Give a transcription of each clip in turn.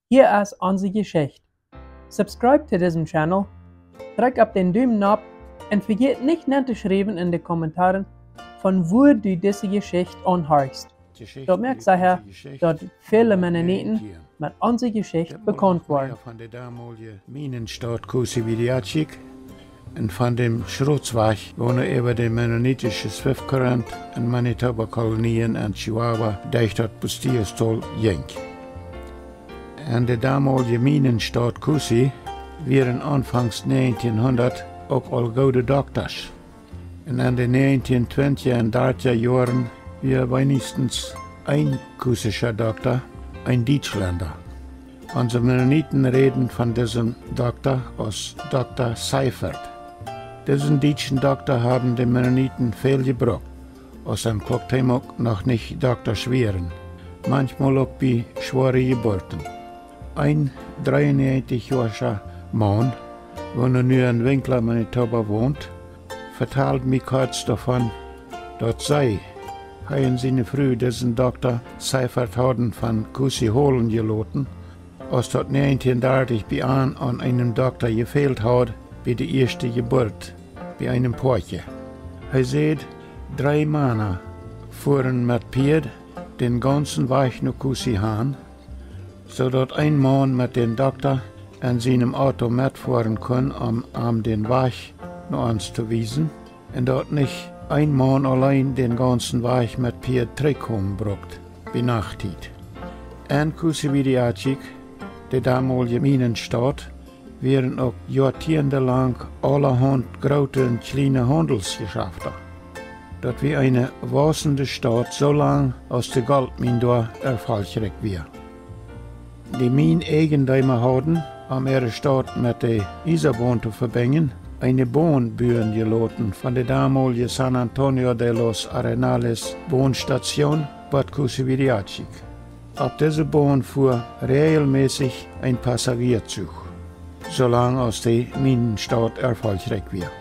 Hier ist unsere Geschichte. Subscribe zu diesem Channel, drück auf den Daumen ab und vergiss nicht nachzuschreiben in den Kommentaren, von wo du diese Geschichte anhörst. Dort merkt sicher, dass viele Mennoniten mit unserer Geschichte bekannt waren. Von der damaligen Minenstadt Kusewiliatschik und von dem Schrotzwach, wo er über den mennonitischen Swiftcurrent in Manitoba-Kolonien und Chihuahua durch das Bustiostol ging. In der damaligen Minenstadt Kusi waren anfangs 1900 auch all gute Doktors. Und in den 1920er und 30er Jahren war wenigstens ein kusischer Doktor, ein Deutschländer. Unsere Mennoniten reden von diesem Doktor als Dr. Seifert. Diesen deutschen Doktor haben die Mennoniten viel gebraucht, aus einem Kloktemok noch nicht Doktor schweren, manchmal auch bei schweren Geburten. Ein 93-jähriger Mann, der nun in Winkler, Manitoba wohnt, vertelt mir kurz davon, dass sei, haben seine Früh diesen Doktor Seifert haben von Kusi holen gelassen, als dort 1930 bei an einem Doktor gefehlt hat, bei der ersten Geburt, bei einem Porche. Er sagt, 3 Männer fuhren mit Pferd den ganzen Weg nach Kusi hin, sodass ein Mann mit dem Doktor in seinem Auto mitfahren kann, um den Weg nach uns zu wiesen, und dort nicht ein Mann allein den ganzen Weg mit Pferd zurückkommen braucht, bei Nachtzeit. In Kusewiliatschik, der damalige Minenstadt, wären auch jahrzehntelang allerhand große und kleine Handelsgeschäfte. Dort wie eine wachsende Stadt so lang aus der Goldmine da erfolgreich war. Die Mineneigentümer hatten, um ihre Stadt mit der Isarbahn zu verbinden, eine Bahn gelassen von der damaligen San Antonio de los Arenales Bahnstation Bad Kusewiliatschik. Auf dieser Bahn fuhr regelmäßig ein Passagierzug, solange aus der Minenstadt erfolgreich war.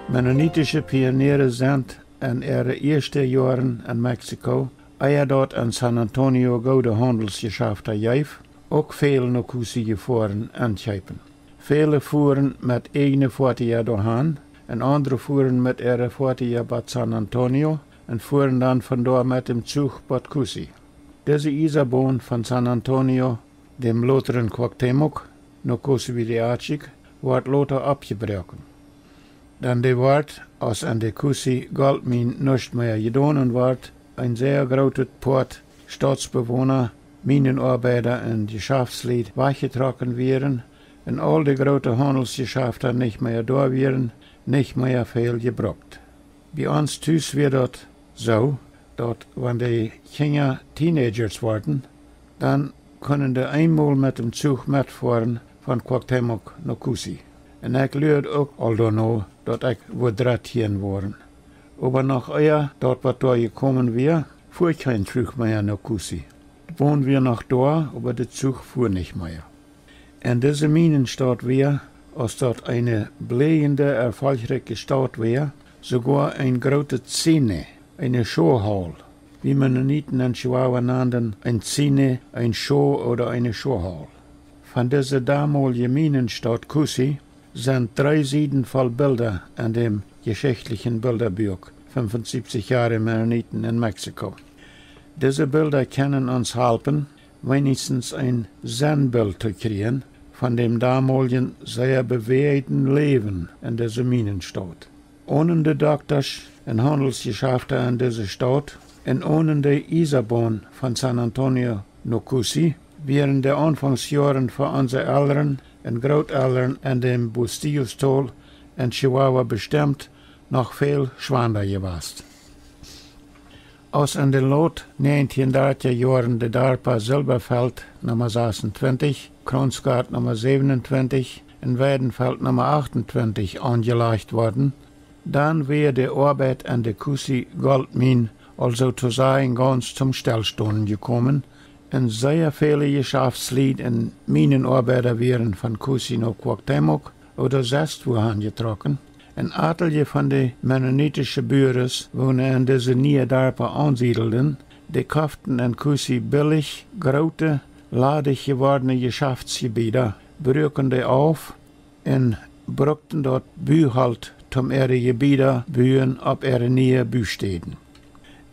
Mennonitische Pioniere sind in ihren ersten Jahren in Mexiko, eher dort in San Antonio gute Handelsgeschäfte gab, auch viel nach Kusi gefahren anschreiben. Viele fuhren mit eigenen Fahrzeugen dahin, und andere fuhren mit ihren Fahrzeugen Bad San Antonio und fuhren dann von dort mit dem Zug Bad Kusi. Diese Isarbahn von San Antonio, dem Loteren Quaktemok, nach Kusewiliatschik, wird Lothar abgebrochen. Dann die Wort, als an der Kusi Goldmine nicht mehr gedonnen wird, ein sehr großer Port Staatsbewohner, Minenarbeiter und Geschäftsleute weggetragen werden und all die großen Handelsgeschäfte nicht mehr da wären, nicht mehr viel gebraucht. Bei uns Tüß wird das so, dass wenn die Kinder Teenagers werden, dann können die einmal mit dem Zug mitfahren von Quaktemok nach Kusi. Und ich lernte auch aldano, dass ich wo 13 waren. Aber nach euer, dort was da gekommen wäre, fuhr kein Zug mehr nach Kusi. Wohnen wir noch da, aber der Zug fuhr nicht mehr. In dieser Minenstadt wäre, als dort eine bleiende, erfolgreiche Stadt wäre, sogar ein große Szene, eine Showhall, wie Mennoniten in Chihuahua nannten, ein Szene, ein Show oder eine Showhall. Von dieser damaligen Minenstadt Kusi sind 3 Seiten voll Bilder in dem geschichtlichen Bilderbuch 75 Jahre Mennoniten in Mexiko. Diese Bilder können uns helfen, wenigstens ein Sinnbild zu kriegen von dem damaligen sehr bewegten Leben in dieser Minenstadt. Ohne die Doktors und Handelsgeschäfte in dieser Stadt und ohne die Isarbahn von San Antonio nach Kusi wären die Anfangsjahren für unsere Eltern und Großeltern in dem Bustiostol in Chihuahua bestimmt noch viel schwander gewesen. Aus in den Lot 1930er Jahren der DARPA Silberfeld Nummer 26, Kronsgaard Nummer 27 und Weidenfeld Nummer 28 angelegt worden, dann wäre die Arbeit an der Kusi Goldmine also zu sagen ganz zum Stillstand gekommen und sehr viele Geschäftsleute und Minenarbeiter wären von Kusi nach Quaktemok oder selbst wohin getroffen. Ein Atelier von den mennonitischen Büros, wo in diese neue Dörfer ansiedelten, die kauften in Kusi billig, große, ladig gewordene Geschäftsgebiete brücken die auf und brückten dort Bühalt zum ihre Gebiete bühen ab ihre Nähe Büstäden.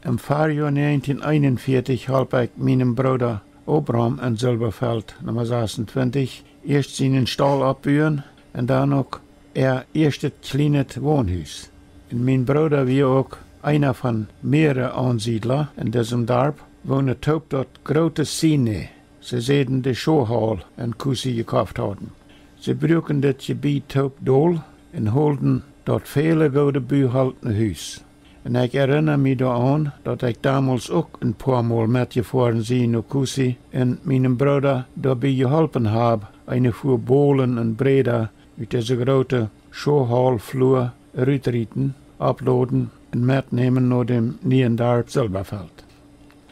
Im Fahrjahr 1941 halb ich meinem Bruder Obram in Silberfeld, Nummer 26, erst seinen Stall abbühen und dann auch erste kleine Wohnhaus. Und mein Bruder wie auch einer von mehreren Ansiedlern in diesem Dorf, wohnen dort große Sine. Sie sehen die Showhall in Kusi gekauft haben. Sie brücken das Gebiet doll und holten dort viele gute Bühaltene Hüs. Und ich erinnere mich daran, dass ich damals auch ein paar Mal mitgefahren bin nach Kusi und meinem Bruder dabei geholfen habe, eine für Bohlen und Breda mit dieser großen Showhall-Flur rütrieten, abladen und mitnehmen nach dem Niendorf Silberfeld.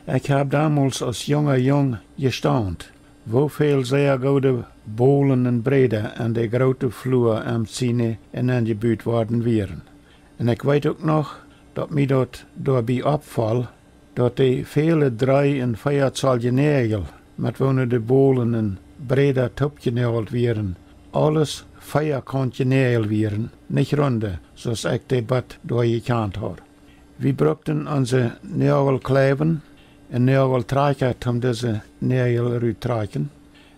Ich habe damals als junger Jung gestaunt, wie viel sehr gute Bohlen und Breda an der großen Flur am Zine und angebaut worden wären. Und ich weiß auch noch, dass mir dort dabei abfällt, dass die viele 3- und 4-zahlige Nägel, mit wonen die Bohlen und Breda topgenägelt wären, alles 4-kantige Nägel wären, nicht runde, sodass ich die Bad durchgekannt habe. Wir brauchten unsere Nägel kleben, en Nägeltreiker om diese Nägel rüttreiken.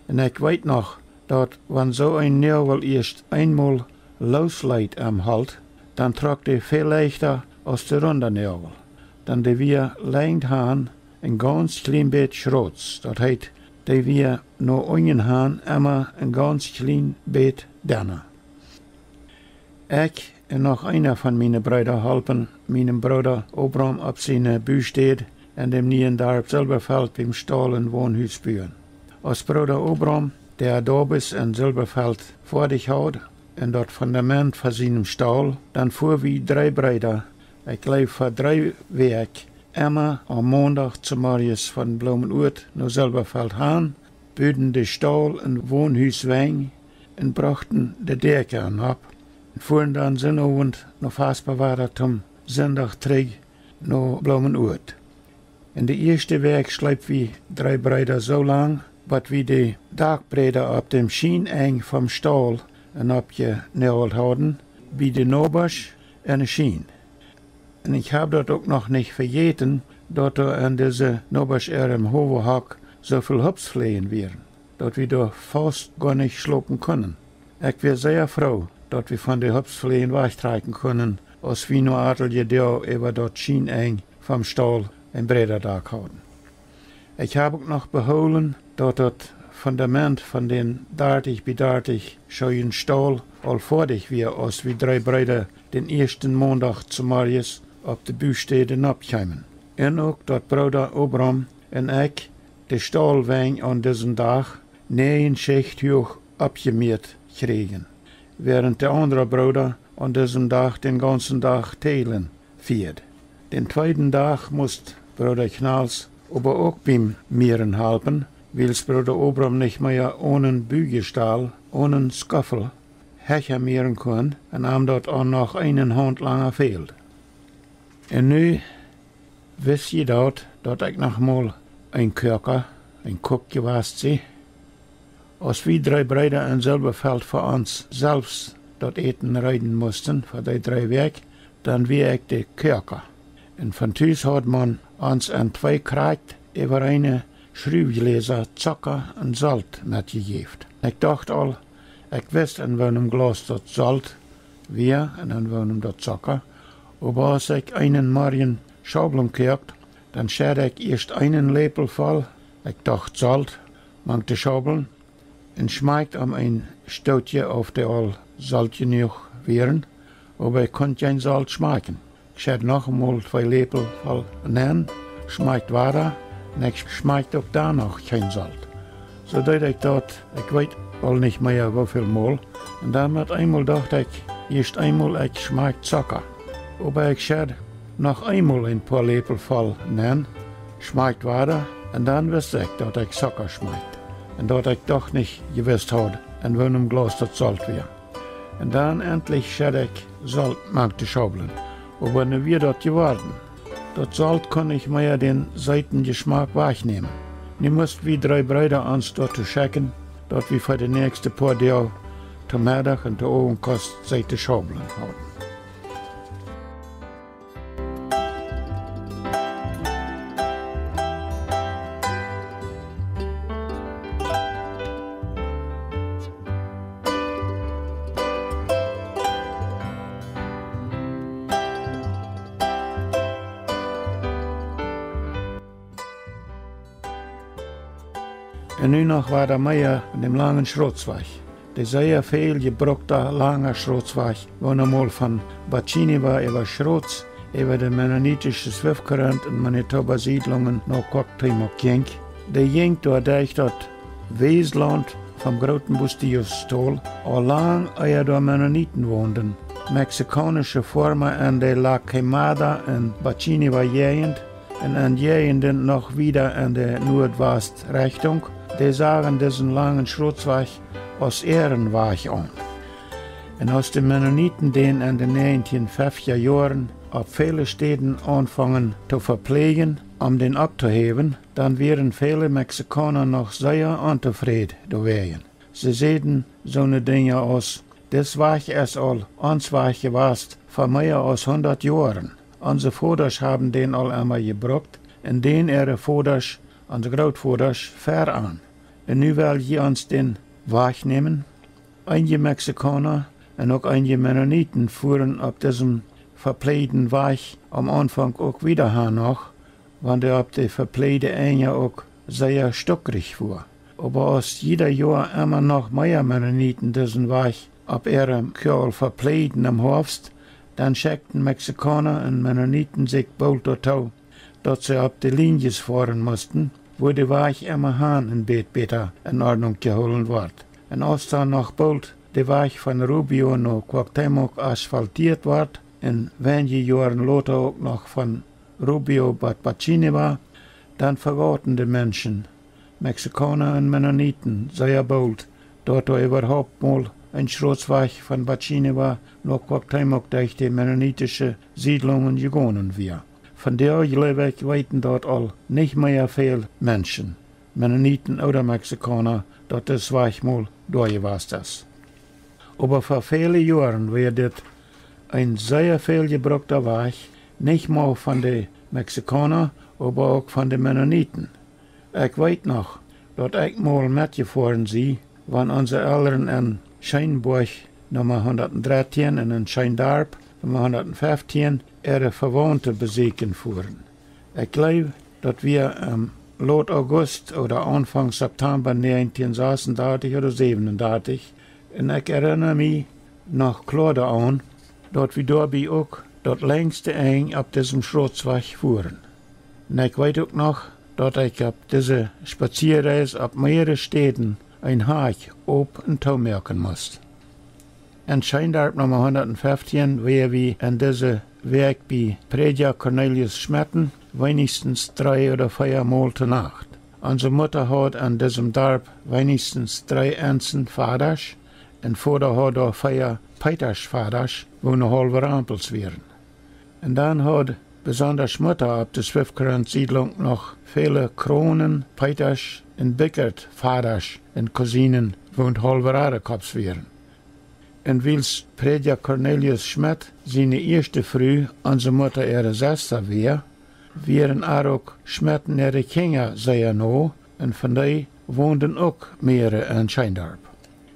En ich weet noch, dass wenn so ein Nägel erst einmal losleidt am Halt, dann tragt die viel leichter als der runde Nägel. Dann die wir leint haben, ein ganz klein bisschen Schrotz. Das heißt, die wir nur einen haben, immer ein ganz klein bisschen dünner. Ich und noch einer von meinen Brüdern helfen meinem Bruder Obram ab seine Büsteed en dem Niendorf Silberfeld beim Stall und Wohnhaus bühen. Als Bruder Obram, der Adobis in Silberfeld vor dich hat, und dort Fundament von seinem Stall, dann fuhr wie 3 Brüder, ich glaube vor 3 Wochen, immer am Montag zu Marius von Blumenurt nach Silberfeld han, büden den Stall und Wohnhaus weg und brachten die Decke ab und fuhren dann Sinnabend nach Fassbewahrter zum Sonntag zurück nach Blumenurt. In der ersten Weg schleift wie 3 Brüder so lang, dass wir die Dachbretter ab dem Schieneng vom Stall und abgenägelt haben, wie die Nobasch eine Schien. Und ich habe dort auch noch nicht vergessen, dass an diese Nobasch im Hoverhack so viel Hopsflehen wären, dass wir da fast gar nicht schlucken können. Ich wäre sehr froh, dass wir von den Hopsflehen wegtreiben können, als wir nur atlige da über dort Schieneng vom Stall ein Brederdach haben. Ich habe auch noch beholen, dass das Fundament von den dartig scheuen Stall all vordig wir, als wir 3 Brüder den ersten Montag zu Marius auf die Büstäden abkämen. Und auch, dass Bruder Obram und ich den Stallweg an diesem Tag 9 Schicht hoch abgemäht kriegen, während der andere Bruder an diesem Tag den ganzen Tag teilen fährt. Den zweiten Tag musste Bruder Knals aber auch beim Meeren helfen, weil Bruder Obram nicht mehr ohne Bügestall, ohne Skoffel, Hecher mehren kann und ihm dort auch noch einen Hand langer fehlt. Und nu wisst ihr dort, dass ich noch mal ein Köker, ein Koch gewesen bin. Als wir 3 Brüder in Silberfeld für uns selbst dort Eten reiten mussten, für die 3 Wochen, dann war ich der Köker. Und von Tüß hat man uns an 2 gekriegt, über eine Schreibgläser Zucker und Salz mitgegeben. Ich dachte all, ich wusste in welchem Glas dort Salz war und in welchem dort Zucker. Aber als ich einen Morgen Schaubeln kriegte, dann schäde ich erst einen Lepel voll. Ich dachte Salz, mankte Schaubeln und schmeckte ein Stootje auf der all Salz genug wären, aber ich konnte kein Salz schmecken. Ich schäde noch einmal 2 Lepel voll nehmen, schmeckt weiter und ich schmeckte auch da noch kein Salz. So dass ich dort, ich weiß all nicht mehr wie viel Mal, und damit einmal dachte ich, erst einmal ich schmeckt Zucker. Aber ich schäde noch einmal ein paar Lepel voll nehmen, schmeckt weiter, und dann wusste ich, dass ich Zucker schmeckt. Und dass ich doch nicht gewusst hatte, in welchem Glas das Salz war. Und dann endlich schäde ich Salz mankte Schaubeln. Aber wie wird das geworden? Das Salz kann ich mir den Seitengeschmack wegnehmen. Nu mussten wir 3 Brüder uns dort zu checken, dort wir für die nächste paar Tage zum Mittag und zur Abendkost Seite Schaufeln haben. En nu nog war der Meier in dem langen Schrotzweg. Der sehr viel gebrauchte lange Schrotzweg, wo einmal von Baciniwa über Schrotz, über die mennonitische Swiftkurrent in Manitoba Siedlungen nach Quacktimok ging. Der ging durch das Westland vom großen Bustius-Stol, auch lang eher dort Mennoniten wohnten. Mexikanische Formen an der La Quemada in Baciniwa Gegend und an Gegenden noch wieder in der Nordwestrichtung. Die sagen diesen langen Schrotzweg als Ehrenweg an. Und aus den Mennoniten, die in den 1950er Jahren auf viele Städten anfangen zu verpflegen, den abzuheben, dann wären viele Mexikaner noch sehr unzufrieden gewesen. Sie sehen so eine Dinge aus, das Weg ist all uns Weg gewesen vor mehr als 100 Jahren. Unsere Vaters haben den all einmal gebraucht, und den ihre Vaters, unsere Großvaters, voran. Und nu will je uns den Weg nehmen. Einige Mexikaner und auch einige Mennoniten fuhren auf diesem verpflegten Weg am Anfang auch wieder hin noch, wenn der auf die verpflegte Enge auch sehr stockrig fuhr. Aber aus jeder Jahr immer noch mehr Mennoniten diesen Weg auf ihrem Kerl verpflegten am Herbst, dann schickten Mexikaner und Mennoniten sich bald dazu, dass sie auf die Linien fahren mussten, wo der Weg immer hin in besser in Ordnung geholt wird. Und als dann noch bald der Weg von Rubio nach Quacktimok asphaltiert wird, und wenige Jahre später auch noch von Rubio bis Baciniwa, dann vergaten die Menschen, Mexikaner und Mennoniten, sehr bald, dort überhaupt mal ein Schrotzweg von Baciniwa nach Quacktimok durch die mennonitische Siedlungen gegangen wird. Von der Weg weiten dort all nicht mehr viel Menschen, Mennoniten oder Mexikaner, dort das Weg mal durchgewesen ist. Aber vor vielen Jahren war das ein sehr viel gebrauchter Weg, nicht nur von den Mexikanern, aber auch von den Mennoniten. Ich weiß noch, dass ich mal mitgefahren bin, wenn unsere Eltern in Scheinburg Nummer 113 und in Scheindarp Nummer 115 ihre Verwandte besuchen fuhren. Ich glaube, dass wir im Lot August oder Anfang September 1936 oder 37, und ich erinnere mich noch klar daran, dass wir dabei auch das längste Eng auf diesem Schrotzweg fuhren. Und ich weiß auch noch, dass ich auf diese Spazierreise auf mehrere Städten ein Haag ob und zu merken musste. In Scheindarp Nummer 115 waren wir in diese Werk bei Predja Cornelius Schmetten wenigstens 3 oder 4 Mal zur Nacht. Unsere Mutter hat an diesem Darb wenigstens 3 Enten Vaders und Vater hat auch 4 Peters Vaders, wo eine halbe Rampels wären. Und dann hat besonders Mutter auf der Swiftkurrent-Siedlung noch viele Kronen, Peters und Bickert Vaders und Cousinen, wo ein halber Radekops wären. Und wils Predja Cornelius Schmidt seine erste Früh unsere Mutter ihre Schwester war, wären auch Schmidten ihre Kinder sehr nah, und von daher wohnten auch mehrere in Scheindarp.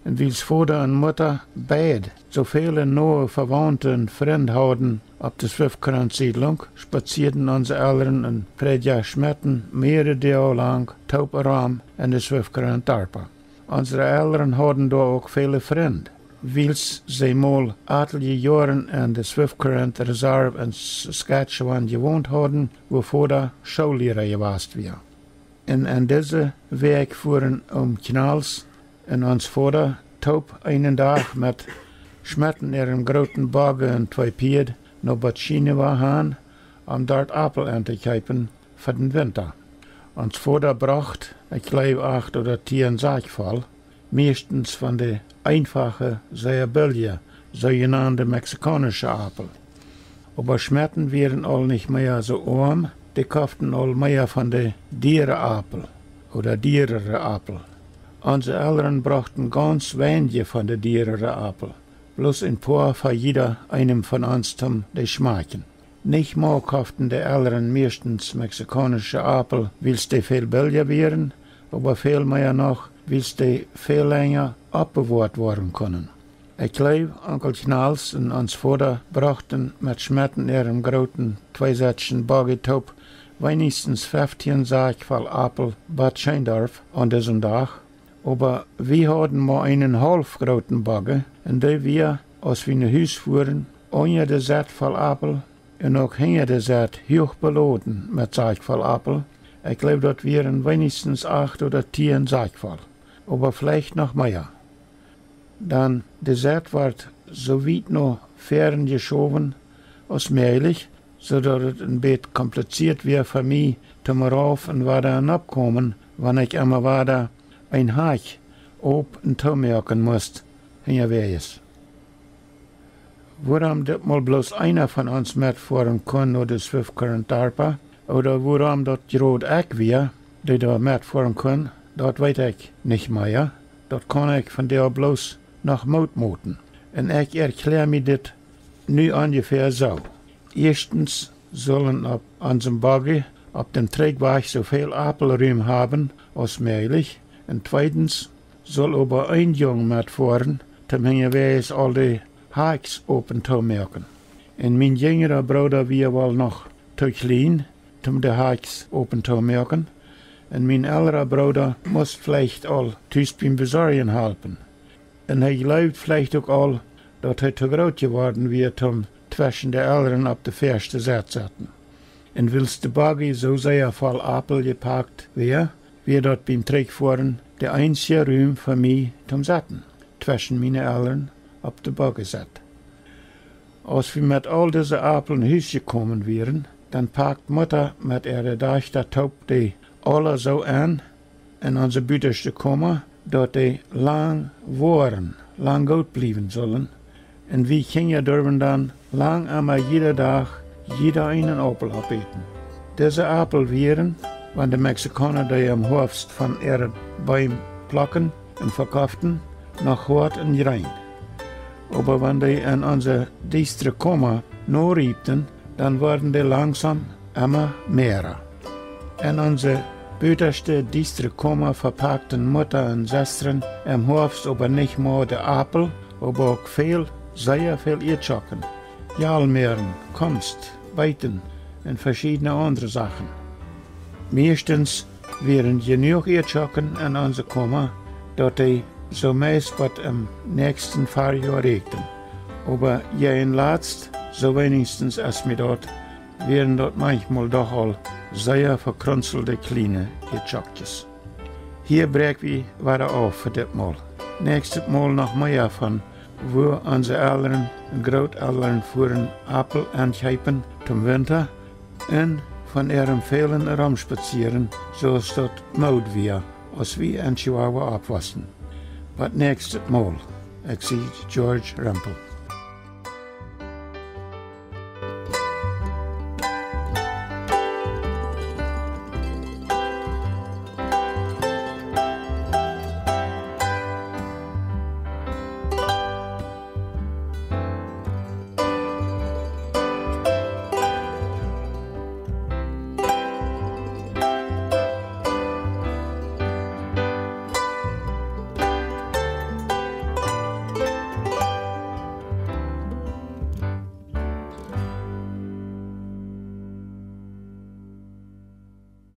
Und wils Vater und Mutter beide so viele nahe Verwandte und Freunde hatten auf der Swiftkurrent-Siedlung, spazierten unsere Eltern in Predja Schmidten mehrere Jahre lang tauberam in der Swiftkurrent-Darpa. Unsere Eltern hatten da auch viele Freunde. Wils sie mal etliche Jahre in der Swiftkurrent Reserve in Saskatchewan gewohnt hatten, wo Vater Schullehrer gewesen war. Und an diese Weg fuhren Knalls und uns Vater taub einen Tag mit Schmetten ihrem großen Bagger und 2 Pied nach Baciniwa hin, dort Apfel anzukaufen für den Winter. Uns Vater bracht, ich glaube 8 oder 10 Sackvoll, meistens von den einfachen, sehr billigen, sogenannten mexikanischen Apfel. Aber Schmetten wären all nicht mehr so arm, die kauften all mehr von den Dierenapfel. oder dierere Apel. Unsere Eltern brachten ganz wenige von der dierere Apel. Bloß ein paar für jeder einem von uns zum de schmecken. Nicht mal kauften die Eltern meistens mexikanische Apel, weil die viel billiger wären, aber viel mehr noch, weil die viel länger abbewahrt worden können. Ich glaube, Onkel Knals und uns Vater brachten mit Schmetten ihrem großen zweisätzigen Baggetop wenigstens 15 Sack voll Apel Bad Scheindorf an diesem Tag. Aber wir hatten mal einen halbgroßen Bagge, in dem wir, als wir nach Hause fuhren, ohne der Sack voll Apel und auch hinter der Sack hoch beladen mit Sack voll Apel. Ich glaube, dort wären wenigstens 8 oder 10 Sack voll, aber vielleicht noch mehr. Dann der Sack wird so weit noch fern geschoben als möglich, sodass es ein bisschen kompliziert wäre für mich, zum rauf und weiter hinabkommen, wenn ich immer weiter ein Hack ob und zumerken musste, hinterwegs. Warum das mal bloß einer von uns mitfahren kann, oder das 5 Current DARPA, oder warum das gerade ich wäre, der da mitfahren kann, das weiß ich nicht mehr. Das kann ich von der bloß nach Mutmoten. Und ich erkläre mir das nu ungefähr so. Erstens sollen auf unserem Bagge auf dem Trägweg so viel Apelraum haben als möglich. Und zweitens soll aber ein Jung mitfahren, zum hinterwegs all die Hacks open zu merken. Und mein jüngerer Bruder wir wohl noch zu klein, um die Hacks open zu merken. Und mein älterer Bruder muss vielleicht all Tüß beim Besorgen helfen. Und er glaubt vielleicht auch all, dass er zu groß geworden wird, um zwischen den Eltern auf die erste Satz setzen. Und willst die Bagge so sehr voll Apel gepackt wäre, dort beim Trägfahren der einzige Raum für mich zum Setzen, zwischen meine Eltern auf die Bagge setzt. Als wir mit all diesen Apeln in Haus gekommen wären, dann packt Mutter mit ihrer Deichter Taub die alle so an in unsere Büterste kommen, dass die lang waren, lang gut bleiben sollen. Und wir Kinder dürfen dann lang einmal jeder Tag jeder einen Apel abbeten. Diese Apel wären, wenn die Mexikaner die am Horst von ihren Bäumen plucken und verkauften, noch hart und rein. Aber wenn die an unsere Distre kommen, nur riebten, dann wurden die langsam immer mehr. In unsere büterste Distre kommen verpackten Mutter und Schwestern am Horst aber nicht nur die Apel, aber auch viel, sehr viel Irrchocken. Jalmeeren, Kunst, Beiten und verschiedene andere Sachen. Meistens wären genug Irrchocken an unsere Komma, dass die so meist was im nächsten Fahrjahr regten. Aber ja in Latzt, so wenigstens als mir dort, wären dort manchmal doch all sehr verkrunzelte kleine Irrchockjes. Hier brech wir weiter auf für das Mal. Nächstes Mal noch mehr von, wo unsere Eltern und Großeltern fuhren Apel ankeipen zum Winter und von ihrem vielen Rumspazieren, so es dort Mode wir, als wir in Chihuahua abwassen. But nächstes Mal, ich sehe George Rempel.